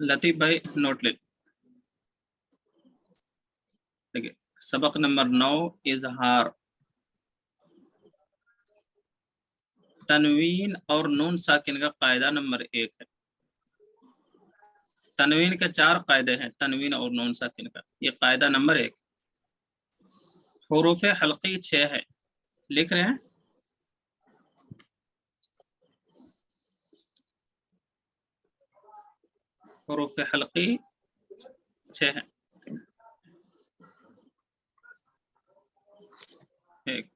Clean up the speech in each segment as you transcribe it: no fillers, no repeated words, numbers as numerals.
लतीफ भाई नोट ले। देखिए सबक नंबर 9 इजहार। तनवीन और नून साकिन का कायदा नंबर 1 है। तनवीन के 4 कायदे हैं, तनवीन और नून साकिन का। ये कायदा नंबर 1। हुरूफ हल्की 6 है, लिख रहे हैं। हुरूफ हल्की 6 है। एक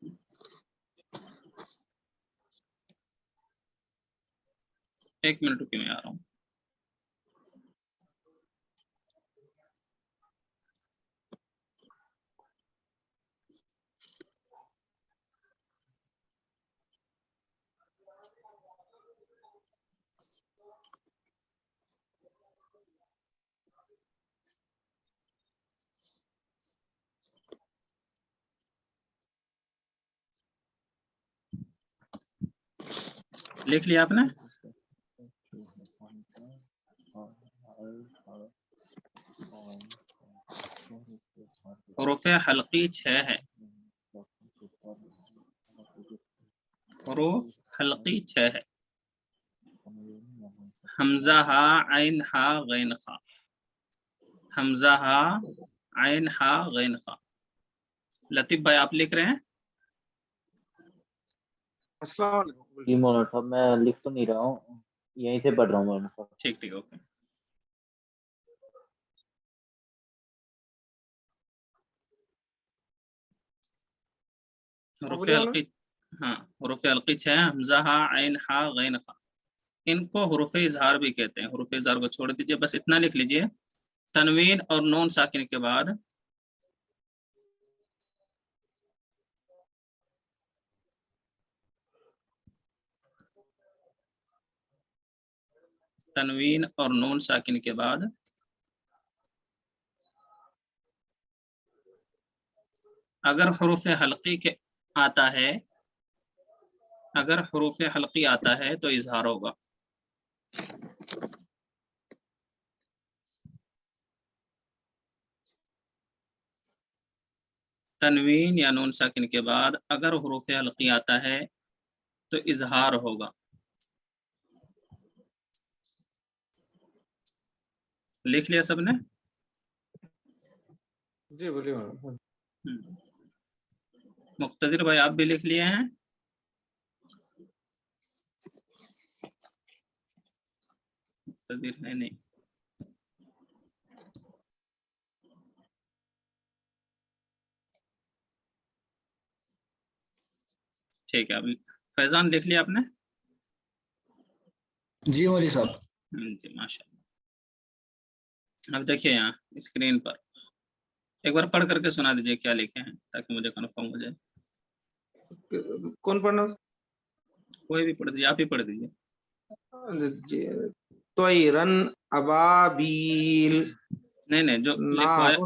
मिनट रुकिए, मैं आ रहा हूँ। लिख लिया आपने? हुरूफ हल्की 6 है। हुरूफ हल्की 6 है। हमजा हा आइन हा गैन खा। हमजा हा आइन हा गैन खा। लतीफ भाई आप लिख रहे हैं? जी मौलाना साहब मैं लिख तो नहीं रहा हूँ, यहीं से पढ़ रहा हूँ मौलाना साहब। ठीक ठीक ओके। हुरूफ हल्की, हाँ हुरूफ हल्की 6 है। हमजा हा आइन हा गैन खा। इनको हुरूफ इजहार भी कहते हैं। हुरूफ इजहार को छोड़ दीजिए, बस इतना लिख लीजिए। तनवीन और नून साकिन के बाद तनवीन और नून साकिन के बाद अगर हुरूफ हल्की के आता है, अगर हुरूफ हल्की आता है तो इजहार होगा। तनवीन या नून साकिन के बाद अगर हुरूफ हल्की आता है तो इजहार होगा। लिख लिया सबने? जी बोलिए। मुक्तदिर भाई आप भी लिख लिए हैं? मुक्तदिर है नहीं। ठीक है, अब फैजान लिख लिया आपने? जी मौलवी साहब। जी माशाल्लाह। अब देखिए यहाँ स्क्रीन पर एक बार पढ़ करके सुना दीजिए क्या लिखे हैं, ताकि मुझे कंफर्म हो जाए। कौन पढ़ना? कोई भी पढ़ दीजिए, आप ही पढ़ दीजिए। तोयरन अबाबील। नहीं जो लिखवाया,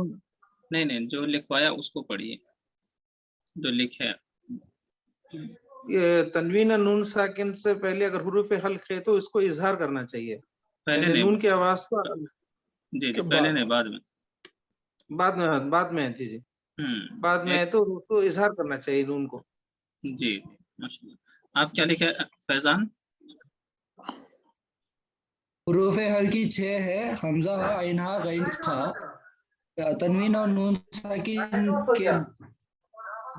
नहीं जो लिखवाया उसको पढ़िए, जो लिखे। ये तनवीन नून साकिन से पहले अगर हुरूफ हल्क है तो इसको इजहार करना चाहिए। पहले नहीं, नून की आवाज को जी पहले नहीं, बाद में। बाद में है। जी बाद में है तो उसको इजहार करना चाहिए नून को। जी माशाल्लाह। आप क्या लिखे फैजान? हुरूफ हल्की 6 है, हमजा हा आइन हा गैन खा। तनवीन और नून साकिन के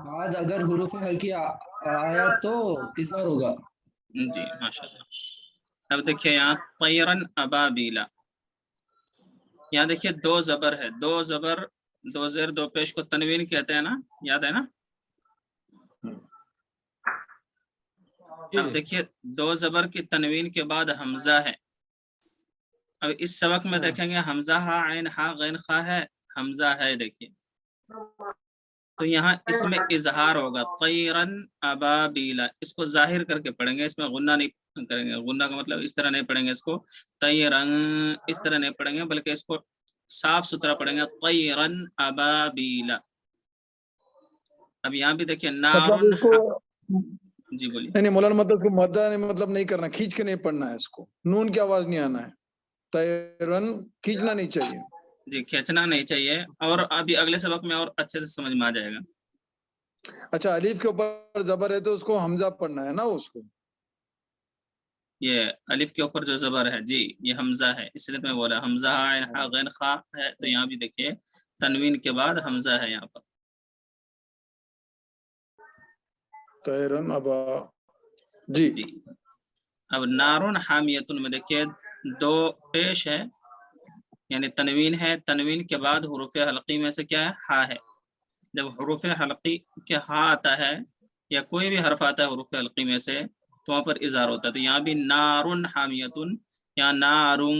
बाद अगर हुरूफ हल्की आया तो इजहार होगा। जी माशाल्लाह। अब देखिए यहाँ तैरन अबाबीला, यहाँ देखिए 2 जबर है, 2 जबर 2 जेर 2 पेश को तनवीन कहते हैं ना, याद है ना? अब देखिए 2 जबर की तनवीन के बाद हमजा है। अब इस सबक में देखेंगे हमजा हा आइन हा गैन खा है, हमजा है देखिए, तो यहाँ इसमें इजहार होगा। तैरन अबाबीला, इसको जाहिर करके पढ़ेंगे, इसमें गुन्ना नहीं करेंगे। गुन्ना का मतलब इस तरह नहीं पढ़ेंगे इसको, तैरन इस तरह नहीं पढ़ेंगे, बल्कि इसको साफ सुथरा पढ़ेंगे, तैरन अबाबीला। अब यहाँ भी देखिए नारुन जी बोलिए। नहीं मौलाना मतलब इसको मद्दा मतलब नहीं करना, खींच के नहीं पढ़ना है, इसको नून की आवाज नहीं आना है। तैरन खींचना नहीं चाहिए। जी, खींचना नहीं चाहिए, और अभी अगले सबक में और अच्छे से समझ में आ जाएगा। अच्छा, अलीफ के ऊपर जबर है तो उसको हमजा पढ़ना है ना उसको। ये अलिफ के ऊपर जो जबर है जी, ये हमजा है, इसलिए मैं बोला हमजा आइन हा गैन खा है, तो यहाँ भी देखिए तनवीन के बाद हमजा है यहाँ पर। तैरन अबा जी। जी, अब नारुन हामियतुन में देखिए दो पेश है, यानी तनवीन है, तनवीन के बाद हुरूफ हल्की में से क्या है, हा है। जब हुरूफ हल्की के हा आता है या कोई भी हर्फ आता है हुरूफ हल्की में से, तो वहाँ पर इज़हार होता है। तो यहाँ भी नारुन हामियतुन, यहाँ नारुन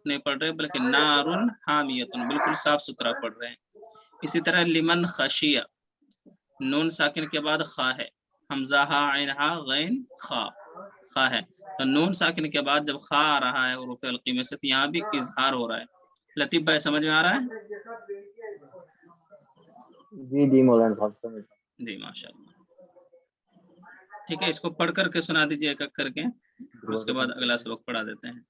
नहीं पढ़ रहे बल्कि नारुन हामियतुन, बिल्कुल साफ सुथरा पढ़ रहे हैं। इसी तरह लिमन खशिया, नून साकिन के बाद खा है, हमजा हा आइन हा गैन खा, खा है, तो नून साकिन के बाद जब खा आ रहा है हुरूफ हल्की में से, तो यहाँ भी इजहार हो रहा है। लतीफ भाई समझ में आ रहा है? जी जी मौलाना साहब समझ। जी माशाल्लाह, ठीक है, इसको पढ़ करके सुना दीजिए एक एक करके, उसके बाद अगला सबक पढ़ा देते हैं।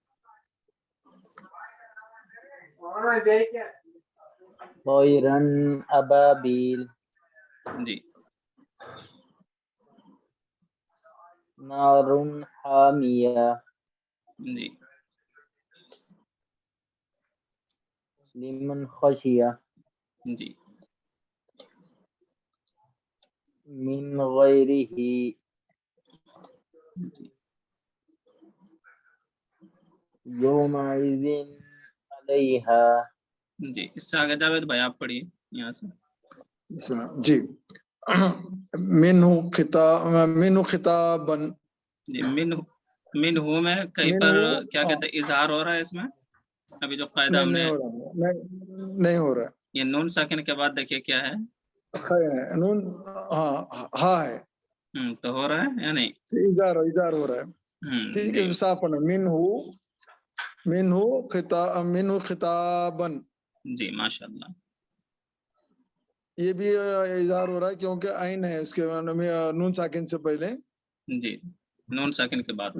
तैरन अबाबील, जी, नारुन हामिया, जी, लिमन खशिया, जी, मिन गैरिही, जी, यौमइज़िन अलैहा। जी, इससे आगे जावेद भाई आप पढ़िए यहाँ से। जी। मिन्हु खिताबन। जी, मिन्हु में कहीं पर क्या कहते हैं इजहार हो रहा है इसमें, अभी जो कायदा हमने नहीं हो रहा है। ये नून साकिन के बाद देखिए क्या है, नून हा है, तो हो रहा है या नहीं? इजार हो रहा है। ठीक है, साफ पढ़ना, मिन्हु खिताबन। जी माशाल्लाह, ये भी इजार हो रहा है क्योंकि आइन है इसके नून साकिन से पहले। जी, नून साकिन के बाद,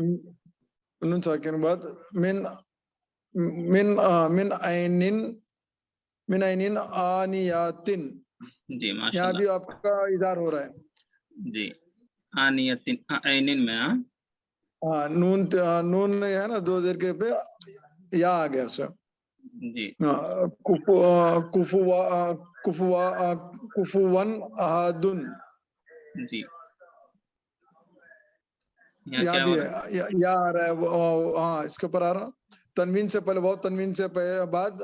नून साकिन के बाद मिन आइनिन आनियातिन। जी यहाँ माशाल्लाह, भी आपका इजार हो रहा है। जी, आनियतिन आइनिन में, हाँ, नून है ना, दो देर के पे या आ गया सर। जी, कुफुवन अहादुन। जी, यहाँ भी है, या आ रहा है। हाँ, इसके ऊपर आ रहा, तनवीन से पहले, बहुत तनवीन से बाद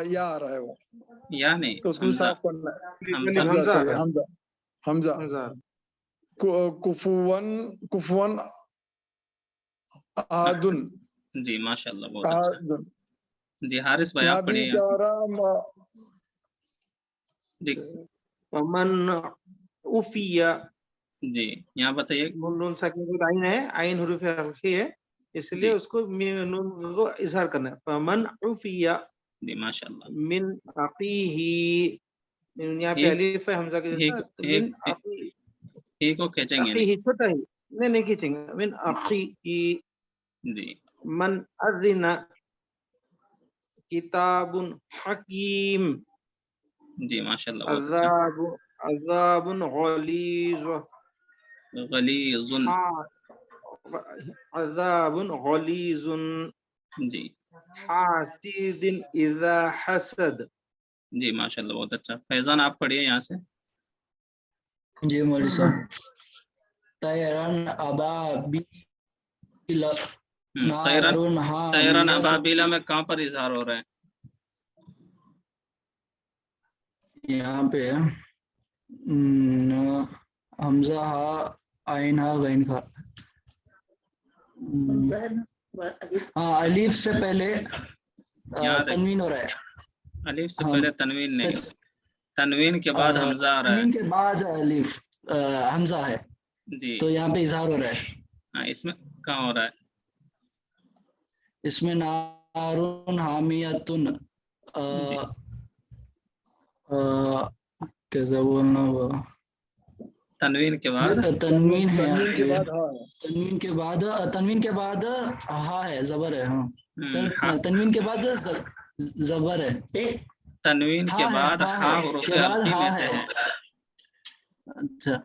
या आ रहा है वो, या नहीं, तो उसको साफ करना है। हमजा कुफुवन अहादुन। जी माशाल्लाह, बहुत अच्छा। जी हारिस भाई आप पढ़िए जी। मन उफिया, जी यहाँ बताइए। नून साकिन के आइन है, आइन हुरूफ हल्की है, इसलिए उसको नून को इजहार करना है। फमन उफिया, जी माशाल्लाह, मिन अखीही, यहाँ पे अलीफ है हमजा के जैसा, मिन अखी को खींचेंगे नहीं, छोटा ही नहीं खींचेंगे, मिन अखीही। जी, मन अज़िना किताबुन हकीम। जी माशाल्लाह, अज़ाबुन गलीज़ुन, अज़ाबुन गलीज़ुन। जी, हासिदिन इज़ा हसद। जी माशाल्लाह, बहुत अच्छा। फैजान आप पढ़िए यहाँ से। जी मौलवी साहब। तैरन अबाबील, तैरन अबाबीला में कहाँ पर इजहार हो रहा है? यहाँ पे हमजा हा आइन हा गैन खा। हाँ, अलीफ से पहले तनवीन हो रहा है। अलीफ से पहले तनवीन नहीं, तनवीन के बाद हमजा आ रहा है। तनवीन के बाद अलीफ हमजा है जी, तो यहाँ पे इजहार हो रहा है। हाँ, इसमें कहाँ हो रहा है? इसमें नारुन हामियतुन, कैसा बोलना हुआ, तनवीन के बाद ये तनवीन है तनवीन के ये। बाद हाँ है। तनवीन के बाद हा है, जबर है। हाँ हाँ, तनवीन के बाद जबर है। तनवीन के हाँ है, बाद हाँ हा है, हुरूफ के बाद हल्की में हाँ से है। है। अच्छा,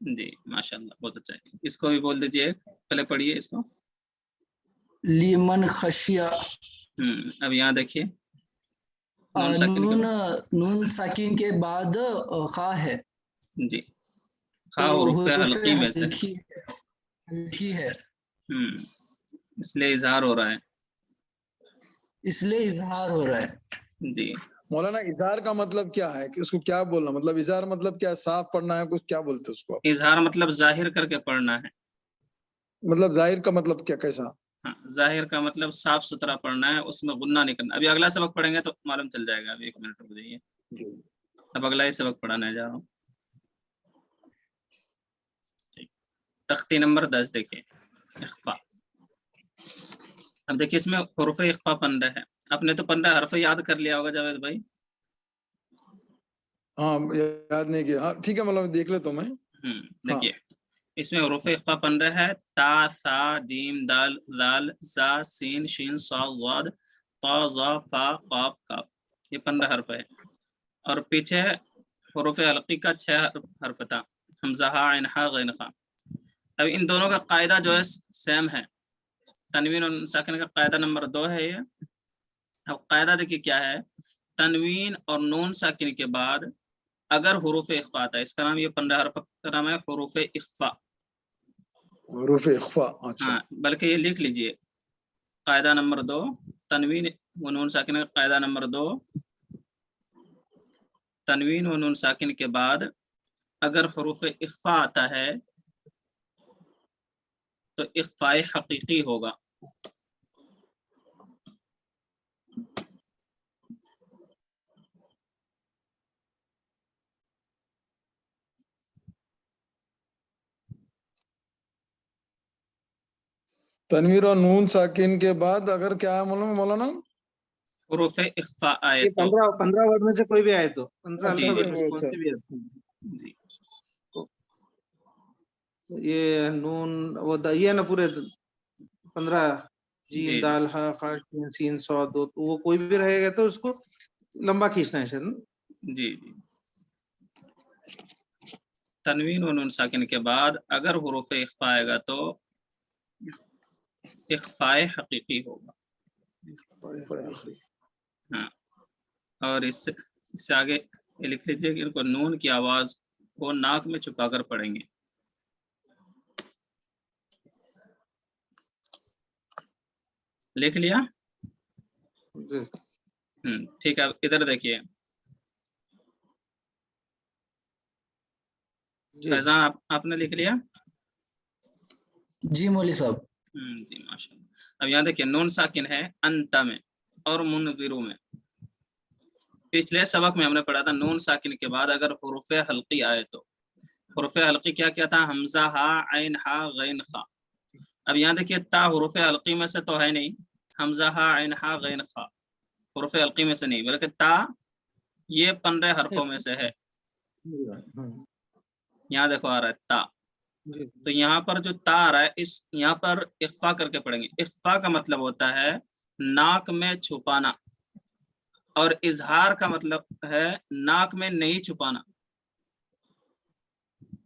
जी माशाल्लाह, बहुत अच्छा है। इसको भी बोल दीजिए, पहले पढ़िए इसको। लीमन खशिया। अब यहाँ देखिए, नून साकिन के नून बाद, नून साकिन के बाद खा है, जी खा तो हुरूफ हुरूफ हल्की में से है। हल्की है, इसलिए इजहार हो रहा है। इसलिए इजहार हो रहा है। जी मौलाना इजहार का मतलब क्या है कि उसको क्या बोलना, मतलब इजहार मतलब क्या, साफ पढ़ना है कुछ, क्या बोलते हैं उसको आप? इजहार मतलब जाहिर करके पढ़ना है। मतलब जाहिर का मतलब क्या, कैसा? हाँ, जाहिर का मतलब साफ सुथरा पढ़ना है, उसमें गुन्ना नहीं करना। अभी अगला सबक पढ़ेंगे तो मालूम चल जाएगा। अभी 1 मिनट रुक जाइए, अब अगला ही सबक पढ़ाने जा रहा हूँ। तख्ती नंबर 10 देखिए, इख्फा। अब देखिए इसमें हुरूफ इख्फा 15 है। आपने तो 15 हरफ याद कर लिया होगा जावेद भाई। हाँ याद नहीं किया, हाँ ठीक है, मतलब देख लेता हूँ मैं। देखिए इसमें हुरूफ इख्फा 15 है। ता, सा, जीम, दाल, लाल, जा, सीन, शीन, साद, ज़ाद, ता, ज़ा, फा, काफ, काफ। ये 15 हरफ है। और पीछे हुरूफ हल्की का 6 हरफ था, हमज़ा, हा, ऐन, हा, गैन, खा। अब इन दोनों का कायदा जो है सेम है। तनवीन और साकिन का कायदा नंबर 2 है ये। अब कायदा देखिए क्या है, तनवीन और नून साकिन के बाद अगर हुरूफ इख्फा आता है, इसका नाम, ये 15 हरफ का नाम है हुरूफ इख्फा। हुरूफ इख्फा, अच्छा। हाँ, बल्कि ये लिख लीजिए, कायदा नंबर 2, तनवीन व नून साकिन का कायदा नंबर 2, तनवीन व नून साकिन के बाद अगर हुरूफ इख्फा आता है तो इख्फाए हकीकी होगा। तनवीर और नून साकिन के बाद अगर क्या है मौलाना? हुरूफ इख्फा आए ये तो 15 वर्ड में से कोई भी आए तो, 15 अच्छा जी अल्फाबेट जी में से कौन अच्छा। सी भी है। जी ये नून वो ये ना पूरे 15, जीम, जी दाल, हा, खा, शीन, सीन, सॉद, दो, तो वो कोई भी रहेगा तो उसको लंबा खींचना है शायद ना? जी जी। तनवीन व नून साकिन के बाद अगर हुरूफ इख्फा आएगा तो इख्फाए हकीकी होगा। हाँ, और इससे आगे ये लिख लीजिए कि इनको नून की आवाज को नाक में छुपाकर पढ़ेंगे। लिख लिया? ठीक है, इधर देखिए फैजान, आपने लिख लिया? जी मौली साहब। जी माशाल्लाह। अब यहाँ देखिए नून साकिन है अंत में और मुनज़िरु में। पिछले सबक में हमने पढ़ा था नून साकिन के बाद अगर हुरूफ हल्की आए तो, हुरूफ हल्की क्या क्या था, हमजा, हा, ऐन, हा, गैन, खा। अब यहाँ देखिए ता हुरूफ हल्की में से तो है नहीं, हमजा, हा, ऐन, हा, गैन, खा हुरूफ हल्की में से नहीं, बल्कि ता ये 15 हरफों में से है। यहाँ देखो आ रहा है ता, तो यहाँ पर जो ता आ रहा है, इस यहाँ पर इख्फा करके पढ़ेंगे। इख्फा का मतलब होता है नाक में छुपाना, और इजहार का मतलब है नाक में नहीं छुपाना।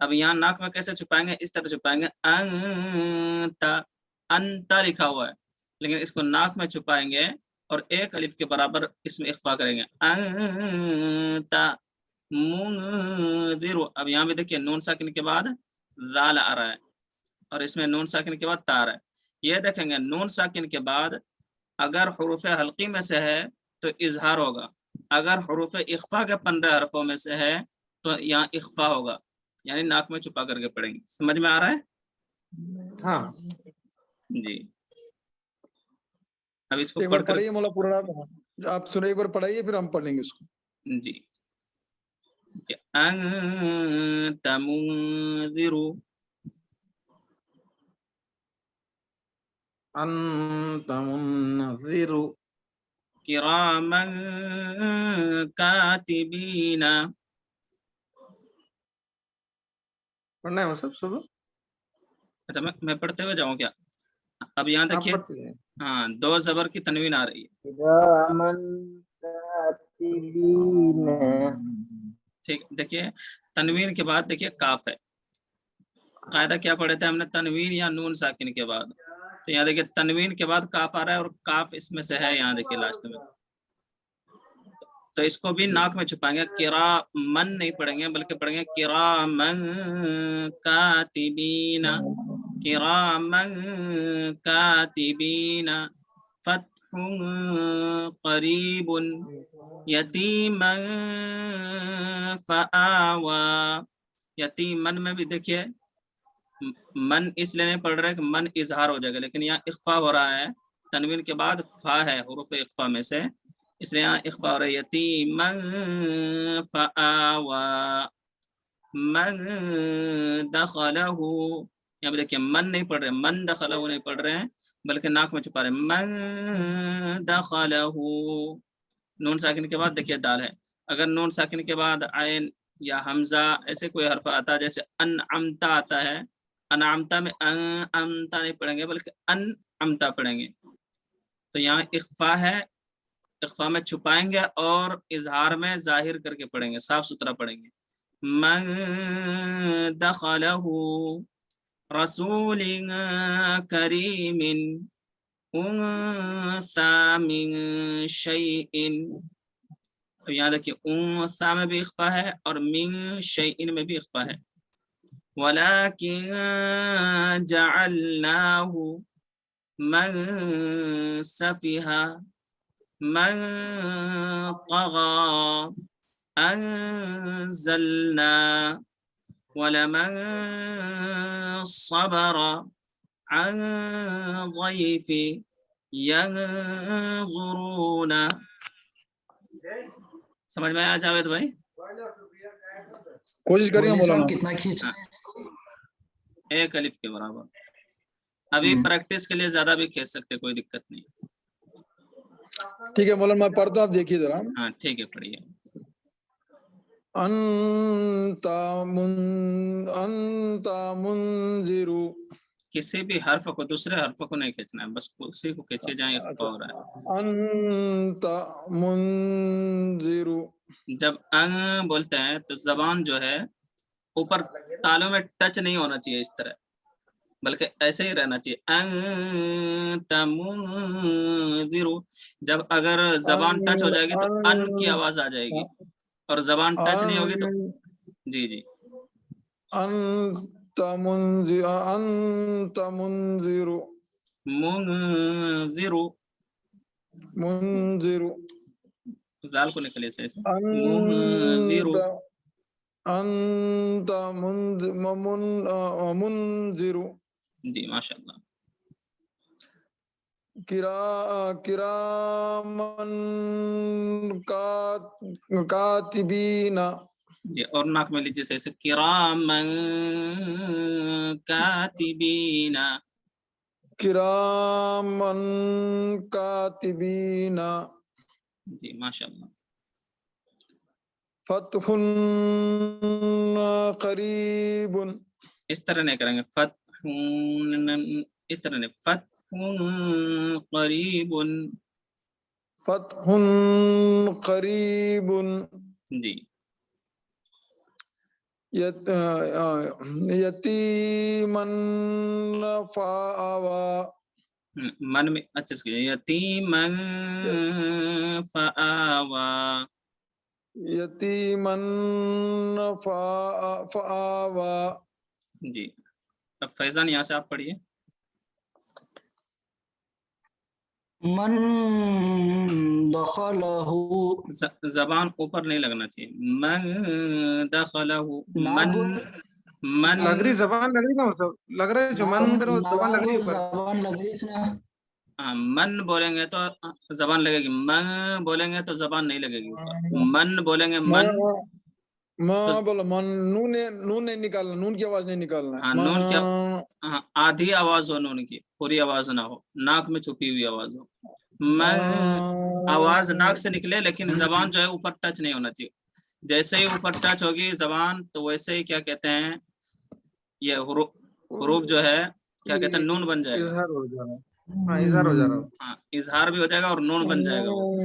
अब यहाँ नाक में कैसे छुपाएंगे, इस तरह छुपाएंगे, अंता, अंता लिखा हुआ है, लेकिन इसको नाक में छुपाएंगे और एक अलिफ के बराबर इसमें इख्फा करेंगे, अंता मुनज़िरु। अब यहाँ भी देखिए नून साकिन के बाद जाल आ रहा है और इसमें नून साकिन के बाद ता आ रहा है। ये देखेंगे नून साकिन के बाद अगर हुरूफ हल्की में से है तो इजहार होगा, अगर हुरूफ इख्फा के 15 हरफों में से है तो यहाँ इख्फा होगा, यानी नाक में छुपा करके पढ़ेंगे। समझ में आ रहा है? हाँ जी। अब इसको एक बार पढ़कर, पढ़ाइए मौला पूरा, आप सुनो, एक बार पढ़ाइए फिर हम पढ़ लेंगे इसको। जी, अंत मुनज़िरु, अंत मुनज़िरु, किरामन कातिबीना, पढ़ना है मतलब सुबह अच्छा मैं पढ़ते हुए जाऊं क्या? अब यहाँ आप देखिए, पढ़ते हैं। हाँ, दो जबर की तनवीन आ रही है, किरामन कातिबीन। ठीक। देखिए तनवीन के बाद देखिए काफ है। कायदा क्या पढ़े थे हमने, तनवीन या नून साकिन के बाद। तो यहाँ देखिए तनवीन के बाद काफ आ रहा है और काफ इसमें से है, यहाँ देखिए लास्ट में। तो इसको भी नाक में छुपाएंगे, किरा मन नहीं पढ़ेंगे बल्कि पढ़ेंगे किरामन कातिबीना, किरामन कातिबीना, फत्हुन करीबुन, यतीमन फआवा। यतीमन में भी देखिए मन इसलिए नहीं पढ़ रहे कि मन इजहार हो जाएगा, लेकिन यहाँ इख्फा हो रहा है, तनवीन के बाद फा है हुरूफ इख्फा में से, इसलिए यहाँ इख्फा हो रहा है। यतीमन फआवा मन दखलहु, यहाँ पे देखिए मन नहीं पढ़ रहे, मन दखलहु नहीं पढ़ रहे हैं बल्कि नाक में छुपा रहे हैं, मन दखलहु। नून साकिन के बाद देखिए दाल है। अगर नून साकिन के बाद आयन या हमजा ऐसे कोई हर्फ आता है, जैसे अनअमता आता है, अनअमता में अमता नहीं पढ़ेंगे बल्कि अनअमता पढ़ेंगे। तो यहाँ इख्फा है, इख्फा में छुपाएंगे और इजहार में जाहिर करके पढ़ेंगे, साफ सुथरा पढ़ेंगे। मन दखलहु रसूलिन करीमिन उन्सा मिन शैइन। तो यहाँ देखिए उन्सा में भी इख्फा है और मिन शैइन में भी इख्फा है। वलाकिन जअलनाहु मन सफिहा मन तगा अंज़लना वलमन सबर अन ज़यफ़ि यंज़ुरूना। समझ में आया जावेद भाई? कोशिश करिए बोलिए साहब, मौलाना। कितना खींचना है इसको? एक अलिफ के बराबर। अभी प्रैक्टिस के लिए ज्यादा भी खींच सकते, कोई दिक्कत नहीं। ठीक है मौलाना, मैं पढ़ता हूँ, आप देखिए जरा। हाँ ठीक है, पढ़िए। अंता मुंजिरु। किसी भी हर्फ को दूसरे हर्फ को नहीं खींचना है, बस उसी को खींचे जाए हो रहा है। अंता मुंजिरु। जब अंग बोलते हैं तो जबान जो है ऊपर तालों में टच नहीं होना चाहिए इस तरह, बल्कि ऐसे ही रहना चाहिए। अंता मुंजिरु। जब अगर जबान टच हो जाएगी तो अन की आवाज आ जाएगी, और जबान टच नहीं होगी तो जी जी अंता मुंजिरु मुंजिरु। मुंजिरु। तो दाल को निकले से ऐसे मुंजिरु। अंता मुंजिरु। जी माशाल्लाह। किरामन कातिबीना। जी, और नाक में लीजिए ऐसे किरामन कातिबीना। किरामन कातिबीना। जी माशाल्लाह। फतहुन करीबुन। इस तरह नहीं करेंगे, फतहुन इस तरह नहीं, फतहुन करीबुन। फतहुन करीबुन। जी यतीमन फआवा। मन में अच्छे से यतीमन फआवा। यतीमन फआवा। जी, अब फैजान यहाँ से आप पढ़िए। मन दखलहु। जबान ऊपर नहीं लगना चाहिए। मन दखलहु। ना मन बोल- मन लग रही जबान लग रही ना, मतलब लग रहा है जो मन करो जबान लग रही है ऊपर। जबान लग रही है ना। हाँ, मन बोलेंगे तो जबान लगेगी, मन बोलेंगे तो जबान नहीं लगेगी ऊपर। मन बोलेंगे मन तो बोलो मन। नून नहीं निकालना, नून की आवाज नहीं निकालना। हाँ नून क्या, हाँ आधी आवाज हो नून की, पूरी आवाज ना हो, नाक में छुपी हुई आवाज हो। मैं आवाज नाक से निकले लेकिन जबान जो है ऊपर टच नहीं होना चाहिए। जैसे ही ऊपर टच होगी जबान तो वैसे ही क्या कहते हैं, یہ حروف جو ہے کیا کہتے ہیں نون بن جائے گا. اظہار ہو جا رہا ہے. ہاں اظہار ہو جا رہا ہے. ہاں اظہار بھی ہو جائے گا اور نون بن جائے گا. وہ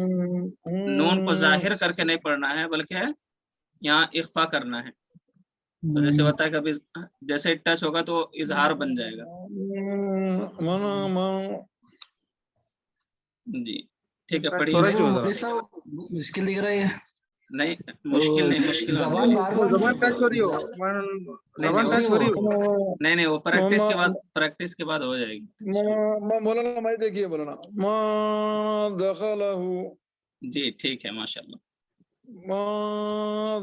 نون کو ظاہر کر کے نہیں پڑھنا ہے بلکہ یہاں اخفا کرنا ہے. تو جیسے ہوتا ہے کبھی جیسے ٹچ ہوگا تو اظہار بن جائے گا. جی ٹھیک ہے پڑھیے. تھوڑا چوز رہا. ایسا مشکل دکھ رہا ہے. نہیں مشکل نہیں، مشکل زبان بار بار زبان ٹچ ہو رہی ہو. زبان ٹچ ہو رہی ہو. نہیں وہ پریکٹس کے بعد ہو جائے گی. مولانا میں دیکھیے مولانا ما دخلہ جی ٹھیک ہے ماشاء اللہ. ما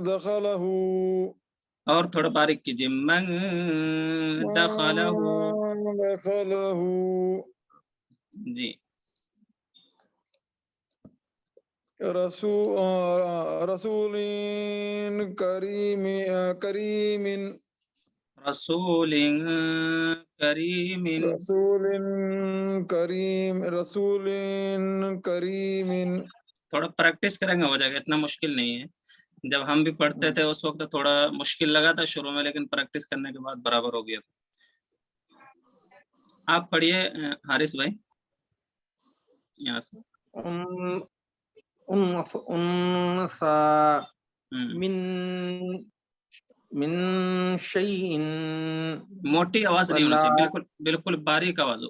دخلہ اور تھوڑا باریک کیجیے. من دخلہ. دخلہ جی رسول کریم کریم رسول کریم. رسول کریم رسول کریم. تھوڑا پریکٹس کریں گے ہو جائے گا، اتنا مشکل نہیں ہے. جب ہم بھی پڑھتے تھے اس وقت تھوڑا مشکل لگا تھا شروع میں، لیکن پریکٹس کرنے کے بعد برابر ہو گیا. آپ پڑھیے حارث بھائی یہاں سے. انثى من شيء. موٹی آواز نہیں ہونی چاہیے، بالکل باریک آواز ہو.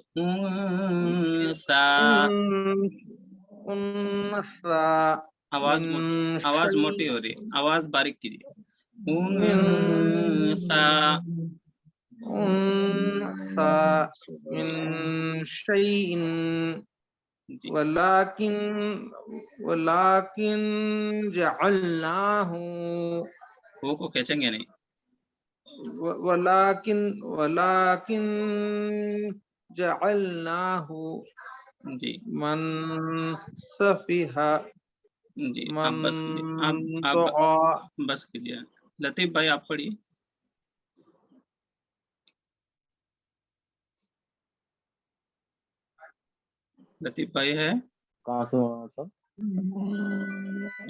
انثى آواز موٹی ہو رہی ہے، آواز باریک کیجیے. انثى من شيء ولكن جعلناه. وہ کو کھینچیں گے نہیں. ولكن جعلناه جی منصفها. جی آپ بس کیجیے. آپ بس کیجیے. لطیف بھائی آپ پڑھیے. لطیف بھائی ہے کہاں سے ہونا سب؟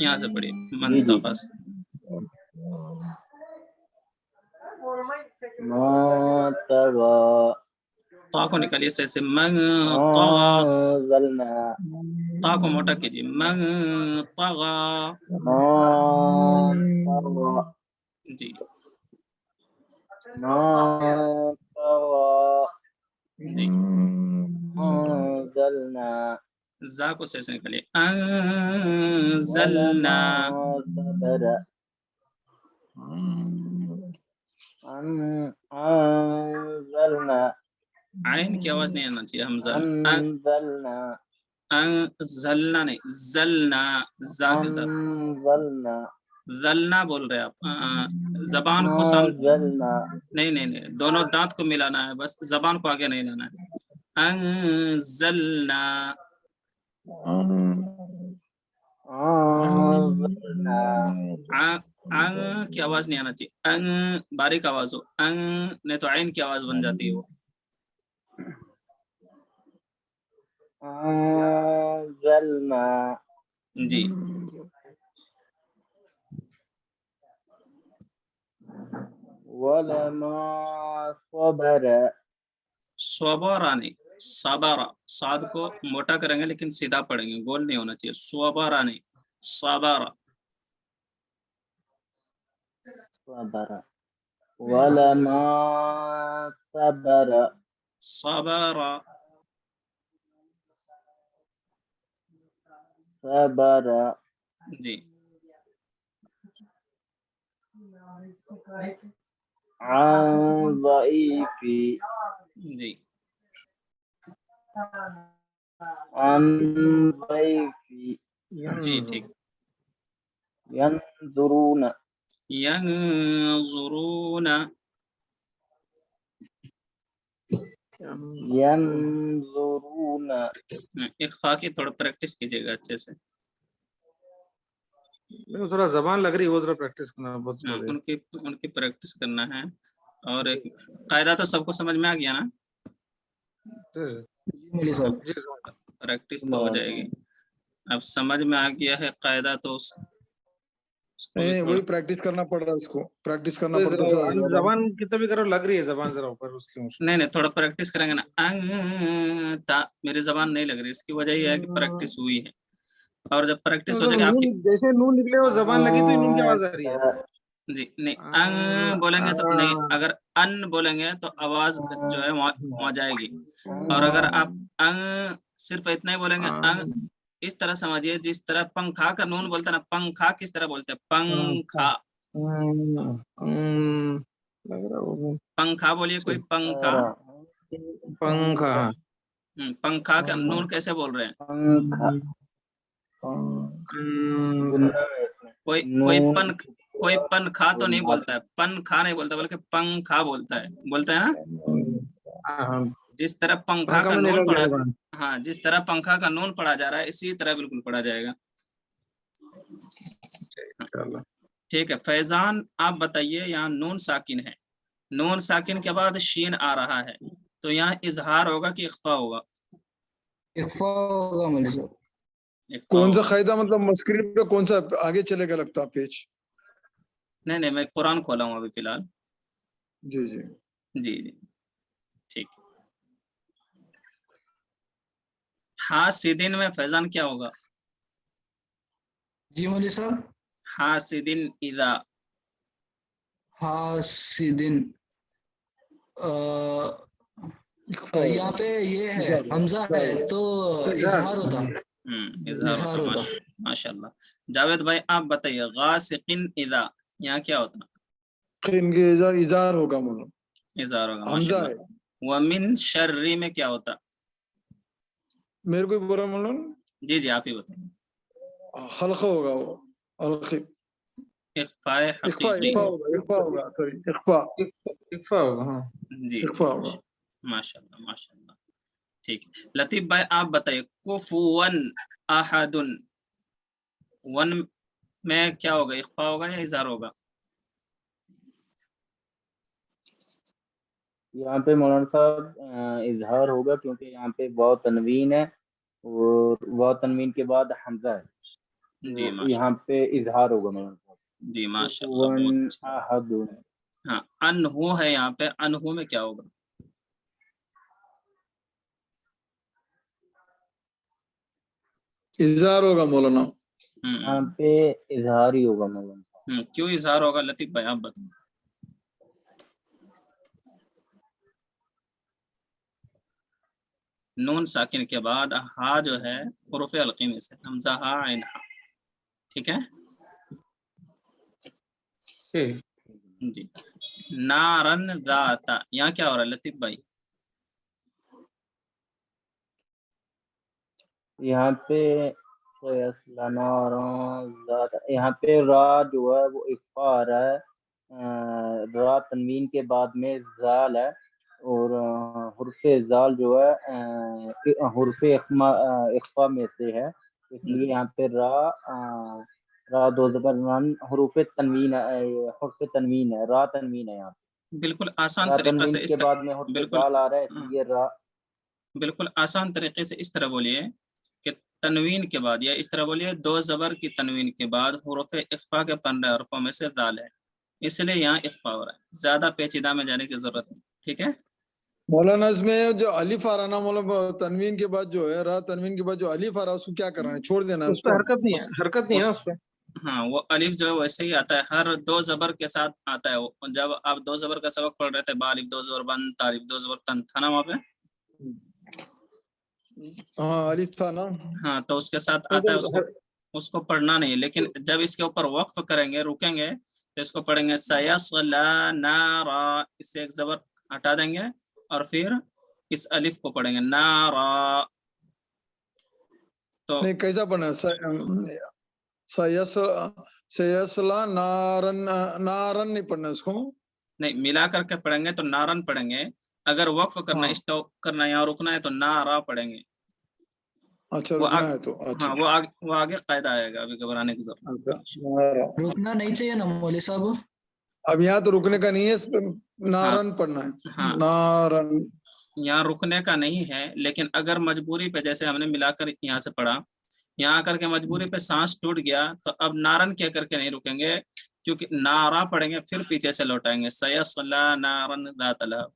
یہاں سے پڑھیے. منطقہ سے. تا کو نکالیے سے. من طغى. تا کو موٹا کیجیے. من طغى. جی جی زا کو سے نکالیے. انزلنا. عین کی آواز نہیں آنا چاہیے. حمزہ انزلنا نہیں، زلنا. زا کے ساتھ زلنا بول رہے آپ. زبان کو نہیں دونوں دانت کو ملانا ہے، بس زبان کو آگے نہیں لانا ہے. انزلنا. کی آواز نہیں آنا چاہیے. باریک آواز ہو. نہیں تو عین کی آواز بن جاتی ہے وہ. جی صبر نہیں، صبر. صاد کو موٹا کریں گے لیکن سیدھا پڑھیں گے، گول نہیں ہونا چاہیے. صبر نہیں، صبر. ولما صبر صبر. صبر. جی عن ضعيف. جی عن ضعيف. جی ٹھیک. ينظرون. ينظرون. ينظرون. اخفا کی تھوڑا پریکٹس کیجیے گا اچھے سے. تھوڑا زبان لگ رہی ہے، وہ ذرا پریکٹس کرنا بہت ضروری ہے. ان کی پریکٹس کرنا ہے. اور قاعدہ تو سب کو سمجھ میں آ گیا نا. پریکٹس تو ہو جائے گی. اب سمجھ میں آ گیا ہے قاعدہ تو उसको भी नहीं थोड़ा वही प्रैक्टिस करना पड़ रहा है, उसको प्रैक्टिस करना तो पड़ता है ज्यादा। जबान कितना भी करो लग रही है जबान जरा ऊपर उसकी मुश्किल। नहीं थोड़ा प्रैक्टिस करेंगे ना, मेरी जबान नहीं लग रही, इसकी वजह ये है कि प्रैक्टिस हुई है, और जब प्रैक्टिस हो जाएगी आपकी, जैसे नून निकले वो जबान लगी तो नून की आवाज आ रही है। जी नहीं बोलेंगे तो नहीं, अगर अन बोलेंगे तो आवाज जो है वहां जाएगी, और अगर आप सिर्फ इतना ही बोलेंगे इस तरह समझिए, जिस तरह पंखा का नून बोलते हैं ना, पंखा किस तरह बोलते हैं, पंखा, लग रहा वो पंखा बोलिए कोई, पंखा, पंखा। पंखा का नून कैसे बोल रहे हैं, कोई पंखा तो नहीं बोलता है, पंखा नहीं बोलता, बल्कि पंखा बोलता है ना, जिस तरह पंखा का नून पड़ा, हाँ जिस तरह पंखा का नून पढ़ा जा रहा है इसी तरह बिल्कुल पढ़ा जाएगा। ठीक है फैजान, आप बताइए, यहाँ नून साकिन है, नून साकिन के बाद शीन आ रहा है, तो यहाँ इजहार होगा कि इख्फा होगा, इख्फा होगा मौलवी साहब। इख्फा कौन सा होगा। कायदा मतलब मस्करी पे कौन सा आगे चलेगा लगता है पेज? नहीं मैं कुरान खोला हूँ अभी फिलहाल। जी जी जी ठीक। हासिदिन में फैजान क्या होगा? जी मौलवी साहब। हासिदिन इज़ा, हासिदिन यहाँ पे ये है हमजा है तो इजहार होता, इजहार होता। माशाल्लाह। जावेद भाई आप बताइए, गासिकिन इज़ा, यहाँ क्या होता? इनके इजार होगा मोलो, इजहार होगा हमजा माशाल्लाह। है। वमिन शर्री में क्या होता? मेरे को बोला मोलो, जी आप ही बताइए। हल्का होगा वो, हल्की इख्फा इख्फा हकीकी होगा सॉरी इख्फा होगा। हाँ जी इख्फा होगा। माशाल्लाह। ठीक है लतीफ भाई आप बताइए, कुफुवन अहदुन, वन में क्या होगा, इख्फा होगा या इज़हार होगा? यहाँ पे मौलाना साहब इजहार होगा, क्योंकि यहाँ पे वाव तनवीन है और वाव तनवीन के बाद हमजा है, जी तो यहाँ पे इजहार होगा मौलाना साहब। जी माशाल्लाह बहुत अच्छा। अहदुन, हाँ अनहु है यहाँ पे, अनहु में क्या होगा? इजार होगा मौलाना, यहाँ पे इजहार ही होगा मौलाना साहब। क्यों इजहार होगा लतीफ भाई आप बताइए। नून साकिन के बाद हा जो है हुरूफ हल्की में से, हमजा हा आइन हा, ठीक है जी। नारन ज़ाता, यहाँ क्या हो रहा है लतीफ भाई? यहाँ पे यहाँ पे रा जो है वो इख्फा आ रहा है, रा तनवीन के बाद में जाल है, और हुर्फे जाल जो है हुर्फे इख्फा में से है, इसलिए यहाँ पे रा दो ज़बर हुर्फे तनवीन हुर्फे तनवीन है, रा तनवीन है यहाँ पे। बिल्कुल आसान रा तरीका तनवीन से के बाद में हुर्फे जाल आ रहा है, इसलिए रा, बिल्कुल आसान तरीके से इस तरह बोलिए कि तनवीन के बाद, या इस तरह बोलिए दो जबर की तनवीन के बाद हुरूफ इख्फा के 15 हरफों में से जाल है, इसलिए यहाँ इख्फा हो रहा है, ज्यादा पेचीदा में जाने की जरूरत नहीं। ठीक है मौलाना इसमें जो अलिफ आ रहा ना मौलाना, तनवीन के बाद जो है रा तनवीन के बाद जो अलिफ आ रहा है उसको क्या करना है, छोड़ देना है उस पर हरकत नहीं है, हरकत नहीं है उस पर। हाँ वो अलिफ जो है वैसे ही आता है, हर दो जबर के साथ आता है वो। जब आप दो जबर का सबक पढ़ रहे थे, बालिफ दो जबर बन, तारिफ दो जबर तन, था ना वहाँ पे? हाँ अलिफ था ना, हाँ तो उसके साथ आता है, उसको पढ़ना नहीं है, लेकिन जब इसके ऊपर वक्फ करेंगे, रुकेंगे, तो इसको पढ़ेंगे सयस्ला नारा, इससे एक जबर हटा देंगे और फिर इस अलिफ को पढ़ेंगे नारा। तो नहीं कैसा बना सयसला नारन, नारन नहीं पढ़ना इसको, नहीं मिला करके पढ़ेंगे तो नारन पढ़ेंगे, अगर वक्फ करना हाँ। स्टॉप करना यहाँ रुकना है तो नारा पढ़ेंगे। अच्छा वो रुकना है तो अच्छा। हाँ वो आगे कायदा आएगा, अभी घबराने की जरूरत अच्छा, रुकना नहीं चाहिए ना मौलवी साहब। अब यहाँ तो रुकने का नहीं है, इस पे नारन पढ़ना है। हाँ नारन यहाँ रुकने का नहीं है, लेकिन अगर मजबूरी पे, जैसे हमने मिलाकर यहाँ से पढ़ा, यहाँ आकर के मजबूरी पे सांस टूट गया तो अब नारन कह करके नहीं रुकेंगे, क्योंकि नारा पढ़ेंगे फिर पीछे से लौटाएंगे, सयस्ला नारन ज़ात लहब।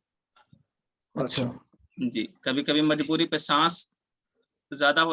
अच्छा जी, कभी कभी मजबूरी पे सांस ज्यादा हो